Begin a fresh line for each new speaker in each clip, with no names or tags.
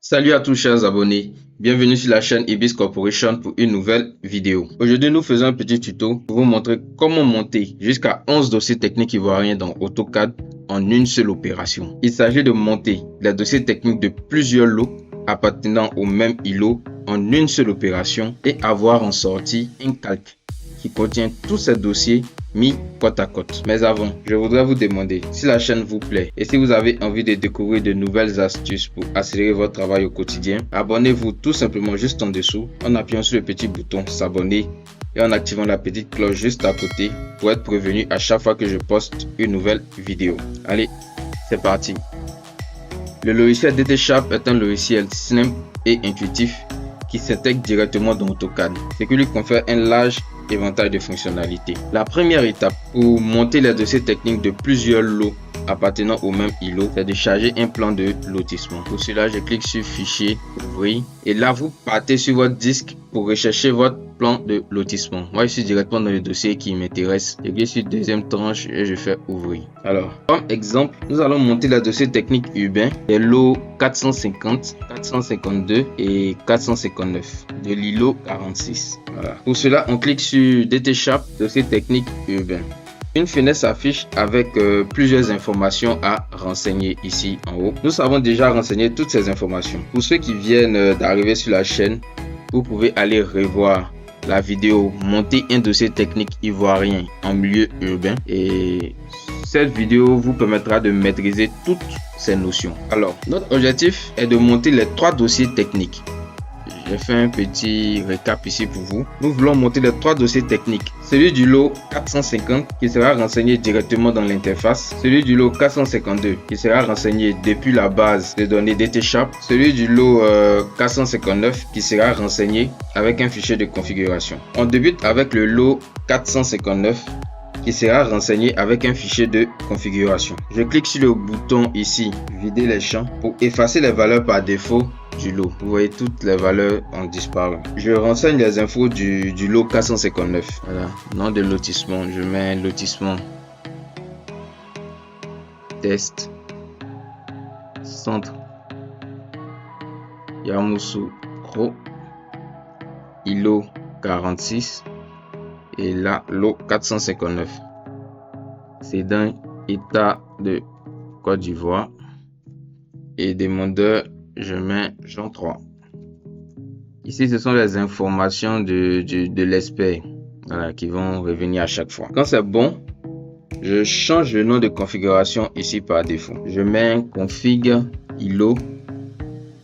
Salut à tous chers abonnés, bienvenue sur la chaîne Ibis Corporation pour une nouvelle vidéo. Aujourd'hui nous faisons un petit tuto pour vous montrer comment monter jusqu'à 11 dossiers techniques ivoiriens dans AutoCAD en une seule opération. Il s'agit de monter les dossiers techniques de plusieurs lots appartenant au même îlot en une seule opération et avoir en sortie un calque qui contient tous ces dossiers mis côte à côte. Mais avant, je voudrais vous demander si la chaîne vous plaît et si vous avez envie de découvrir de nouvelles astuces pour accélérer votre travail au quotidien, abonnez-vous tout simplement juste en dessous en appuyant sur le petit bouton s'abonner et en activant la petite cloche juste à côté pour être prévenu à chaque fois que je poste une nouvelle vidéo. Allez, c'est parti. Le logiciel DT-Sharp est un logiciel simple et intuitif qui s'intègre directement dans AutoCAD, ce qui lui confère un large éventail de fonctionnalités. La première étape pour monter les dossiers techniques de plusieurs lots appartenant au même îlot, c'est de charger un plan de lotissement. Pour cela, je clique sur Fichier, Ouvrir, et là vous partez sur votre disque pour rechercher votre plan de lotissement. Moi, je suis directement dans le dossier qui m'intéresse. Je clique sur deuxième tranche et je fais Ouvrir. Alors, comme exemple, nous allons monter le dossier technique urbain des lots 450, 452 et 459 de l'îlot 46. Voilà. Pour cela, on clique sur DT-Sharp, dossier technique urbain. Une fenêtre s'affiche avec plusieurs informations à renseigner ici en haut. Nous savons déjà renseigner toutes ces informations. Pour ceux qui viennent d'arriver sur la chaîne, vous pouvez aller revoir la vidéo monter un dossier technique ivoirien en milieu urbain, et cette vidéo vous permettra de maîtriser toutes ces notions. Alors, notre objectif est de monter les 3 dossiers techniques. J'ai fait un petit récap ici pour vous. Nous voulons monter les 3 dossiers techniques. Celui du lot 450 qui sera renseigné directement dans l'interface. Celui du lot 452 qui sera renseigné depuis la base de données DT-Sharp. Celui du lot 459 qui sera renseigné avec un fichier de configuration. On débute avec le lot 459 qui sera renseigné avec un fichier de configuration. Je clique sur le bouton ici, vider les champs, pour effacer les valeurs par défaut du lot. Vous voyez, toutes les valeurs ont disparu. Je renseigne les infos du lot 459. Voilà, nom de lotissement, je mets lotissement test centre Yamoussoukro, îlot 46 et là lot 459. C'est dans état de Côte d'Ivoire et demandeur, je mets Jean 3. Ici, ce sont les informations de l'expert, voilà, qui vont revenir à chaque fois. Quand c'est bon, je change le nom de configuration ici par défaut. Je mets config îlot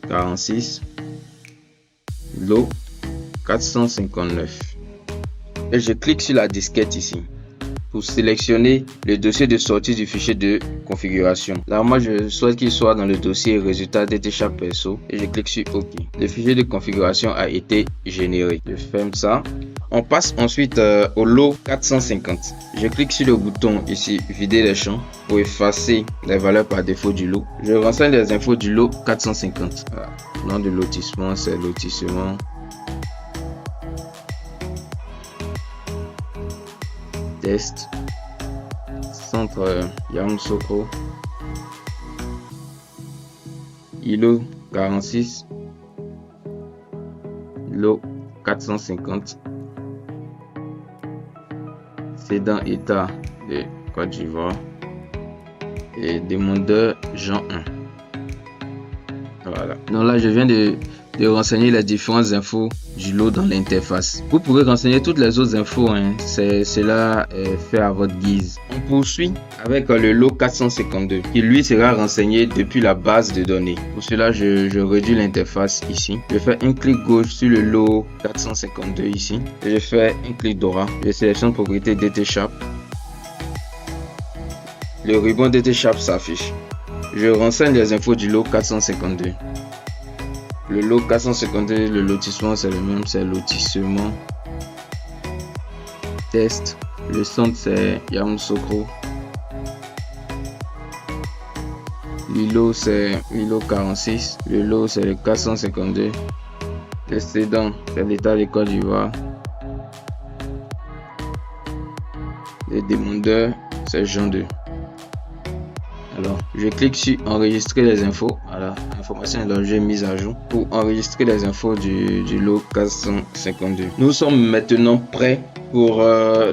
46 lot 459 et je clique sur la disquette ici pour sélectionner le dossier de sortie du fichier de configuration. Là, moi, je souhaite qu'il soit dans le dossier résultat DT-Sharp perso et je clique sur OK. Le fichier de configuration a été généré. Je ferme ça. On passe ensuite au lot 450. Je clique sur le bouton ici, vider les champs, pour effacer les valeurs par défaut du lot. Je renseigne les infos du lot 450. Voilà. Nom de lotissement, c'est lotissement. Test centre Yamoussoukro, îlot 46, lot 450, c'est dans état de Côte d'Ivoire et demandeur Jean 1. Voilà. Donc là, je viens de renseigner les différentes infos du lot dans l'interface. Vous pouvez renseigner toutes les autres infos, hein. Cela est fait à votre guise. On poursuit avec le lot 452 qui lui sera renseigné depuis la base de données. Pour cela, je réduis l'interface ici. Je fais un clic gauche sur le lot 452 ici et je fais un clic droit. Je sélectionne propriété DT-Sharp. Le ruban DT-Sharp s'affiche. Je renseigne les infos du lot 452. Le lot 452, le lotissement c'est le même, c'est lotissement test. Le centre c'est Yamoussoukro. L'îlot c'est l'îlot 46. Le lot c'est le 452. L'excédent c'est l'état de Côte d'Ivoire. Le demandeur c'est Jean 2. Alors, je clique sur enregistrer les infos. Voilà, information et l'objet mise à jour pour enregistrer les infos du lot 452. Nous sommes maintenant prêts pour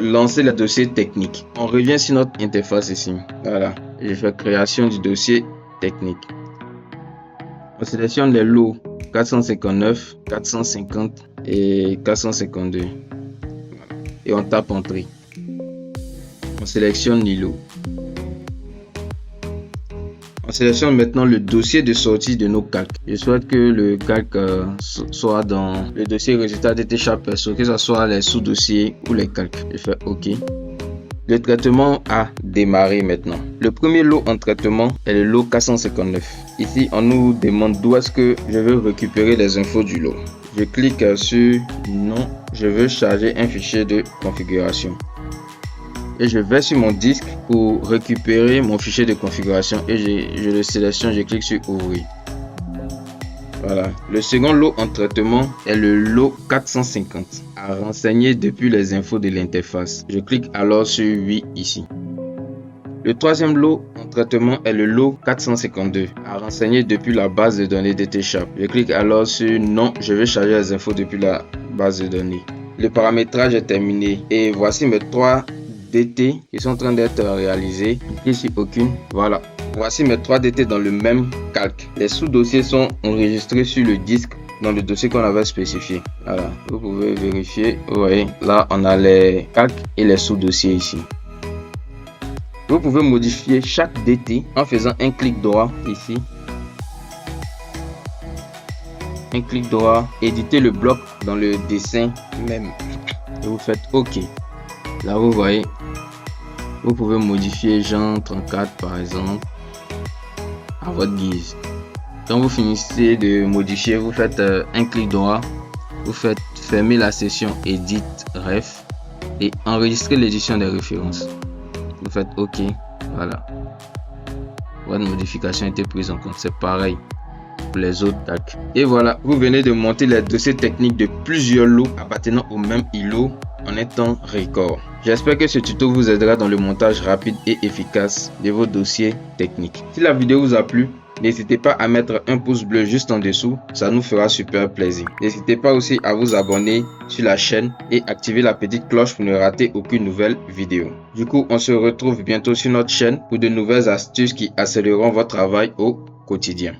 lancer le dossier technique. On revient sur notre interface ici. Voilà, je fais création du dossier technique. On sélectionne les lots 459, 450 et 452. Et on tape entrée. On sélectionne l'îlot. On sélectionne maintenant le dossier de sortie de nos calques. Je souhaite que le calque soit dans le dossier résultat DT-Sharp Perso, que ce soit les sous-dossiers ou les calques. Je fais OK. Le traitement a démarré maintenant. Le premier lot en traitement est le lot 459. Ici, on nous demande d'où est-ce que je veux récupérer les infos du lot. Je clique sur non, je veux charger un fichier de configuration. Et je vais sur mon disque pour récupérer mon fichier de configuration et je le sélectionne, je clique sur ouvrir. Voilà. Le second lot en traitement est le lot 450 à renseigner depuis les infos de l'interface. Je clique alors sur oui ici. Le troisième lot en traitement est le lot 452 à renseigner depuis la base de données DT-Sharp. Je clique alors sur non, je vais charger les infos depuis la base de données. Le paramétrage est terminé et voici mes 3 DT qui sont en train d'être réalisés. Clique sur aucune. Voilà. Voici mes 3 DT dans le même calque. Les sous-dossiers sont enregistrés sur le disque dans le dossier qu'on avait spécifié. Voilà. Vous pouvez vérifier. Vous voyez, là on a les calques et les sous-dossiers ici. Vous pouvez modifier chaque DT en faisant un clic droit ici. Un clic droit, éditer le bloc dans le dessin même. Et vous faites OK. Là vous voyez, vous pouvez modifier Jean 34 par exemple à votre guise. Quand vous finissez de modifier, vous faites un clic droit, vous faites fermer la session Edit Ref et enregistrer l'édition des références. Vous faites OK. Voilà. Votre modification a été prise en compte. C'est pareil pour les autres calques. Et voilà, vous venez de monter les dossiers techniques de plusieurs lots appartenant au même îlot en un temps record. J'espère que ce tuto vous aidera dans le montage rapide et efficace de vos dossiers techniques. Si la vidéo vous a plu, n'hésitez pas à mettre un pouce bleu juste en dessous, ça nous fera super plaisir. N'hésitez pas aussi à vous abonner sur la chaîne et activer la petite cloche pour ne rater aucune nouvelle vidéo. Du coup, on se retrouve bientôt sur notre chaîne pour de nouvelles astuces qui accéléreront votre travail au quotidien.